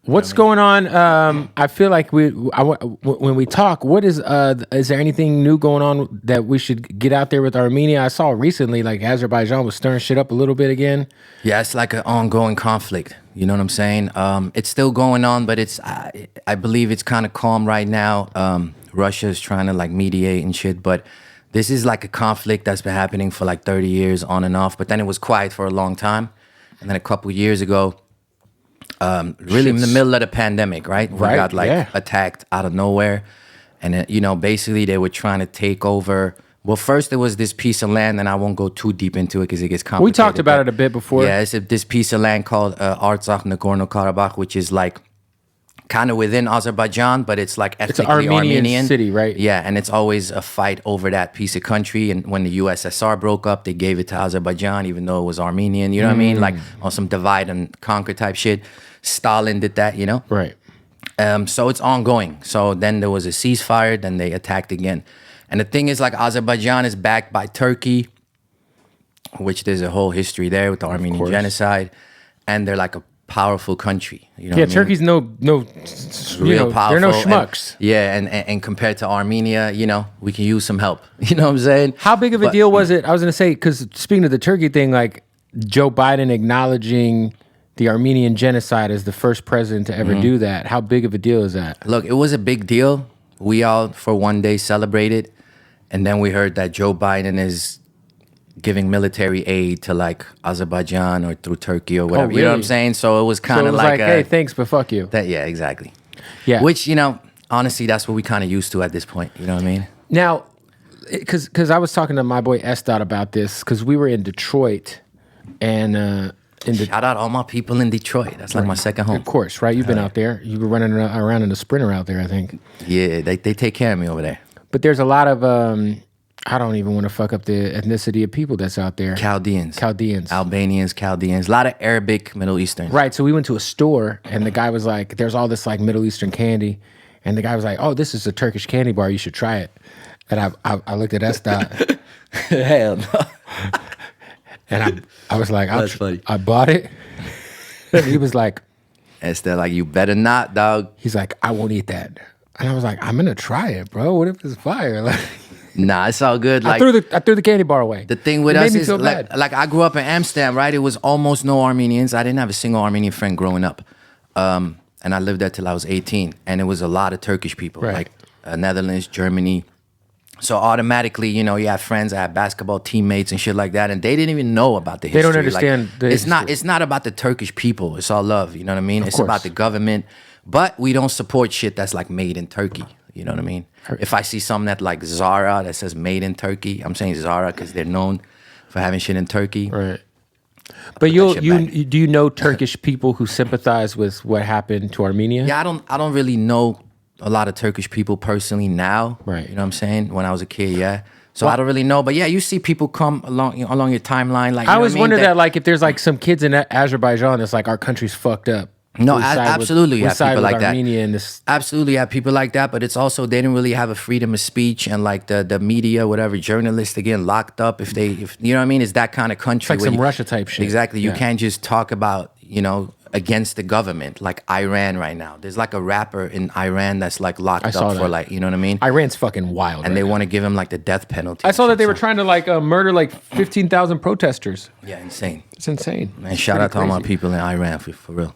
What's going on? I feel like when we talk, what is there anything new going on that we should get out there with Armenia? I saw recently like Azerbaijan was stirring shit up a little bit again. Yeah, it's like an ongoing conflict. You know what I'm saying? It's still going on, but I believe it's kind of calm right now. Russia is trying to like mediate and shit, but this is like a conflict that's been happening for like 30 years on and off, but then it was quiet for a long time. And then a couple years ago, really in the middle of the pandemic, right? We got like attacked out of nowhere. And, basically they were trying to take over. Well, first there was this piece of land, and I won't go too deep into it because it gets complicated. We talked about it a bit before. Yeah, it's this piece of land called Artsakh Nagorno-Karabakh, which is like kind of within Azerbaijan, but it's like ethnically Armenian city, right? Yeah, and it's always a fight over that piece of country. And when the USSR broke up, they gave it to Azerbaijan, even though it was Armenian. You know what I mean? Like on some divide and conquer type shit. Stalin did that, Right. So it's ongoing. So then there was a ceasefire, then they attacked again. And the thing is, like, Azerbaijan is backed by Turkey, which there's a whole history there with the Armenian genocide. And they're like a powerful country. You know what I mean? Turkey's no real powerful. They're no schmucks. And compared to Armenia, we can use some help. You know what I'm saying? How big of a deal was it? I was going to say, because speaking of the Turkey thing, like Joe Biden acknowledging the Armenian genocide as the first president to ever do that. How big of a deal is that? Look, it was a big deal. We all, for one day, celebrated. And then we heard that Joe Biden is giving military aid to like Azerbaijan or through Turkey or whatever. Oh, really? You know what I'm saying? So it was kind of like, hey, thanks, but fuck you. Yeah, exactly. Yeah. Which, honestly, that's what we kind of used to at this point. You know what I mean? Now, because I was talking to my boy Esdot about this, because we were in Detroit and... Shout out all my people in Detroit. That's like my second home. Of course, right? You've been out there. You've been running around in a Sprinter out there, I think. Yeah, they take care of me over there. But there's a lot of, I don't even want to fuck up the ethnicity of people that's out there. Chaldeans. Albanians. Chaldeans. A lot of Arabic, Middle Eastern. Right, so we went to a store, and the guy was like, there's all this like Middle Eastern candy. And the guy was like, oh, this is a Turkish candy bar. You should try it. And I looked at Esdot. Hell no. And I was like, That's funny. I bought it. And he was like, Esther, like, you better not, dog. He's like, I won't eat that. And I was like, I'm gonna try it, bro. What if it's fire? Like, nah, it's all good. Like, I threw the candy bar away. The thing with us is like I grew up in Amsterdam, right? It was almost no Armenians. I didn't have a single Armenian friend growing up. And I lived there till I was 18. And it was a lot of Turkish people, like Netherlands, Germany. So automatically, you have friends, I have basketball teammates and shit like that, and they didn't even know about the history. They don't understand the history. It's not about the Turkish people. It's all love, you know what I mean? It's about the government. But we don't support shit that's like made in Turkey. You know what I mean? If I see something that like Zara that says made in Turkey, I'm saying Zara because they're known for having shit in Turkey. Right. But do you know Turkish people who sympathize with what happened to Armenia? Yeah, I don't really know a lot of Turkish people personally now. Right. You know what I'm saying? When I was a kid, yeah. So I don't really know, but yeah, you see people come along your timeline. Like, I always wonder that like if there's like some kids in Azerbaijan that's like our country's fucked up. No, absolutely, you have people like that. And absolutely, you have people like that, but it's also they didn't really have a freedom of speech, and like the media, whatever, journalists again locked up if you know what I mean. It's that kind of country. It's like some Russia type shit. Exactly, you can't just talk about against the government like Iran right now. There's like a rapper in Iran that's like locked up for like, you know what I mean? Iran's fucking wild, and they want to give him like the death penalty. I saw that they were trying to like murder like 15,000 protesters. Yeah, insane. It's insane. Man, shout out to all my people in Iran for real.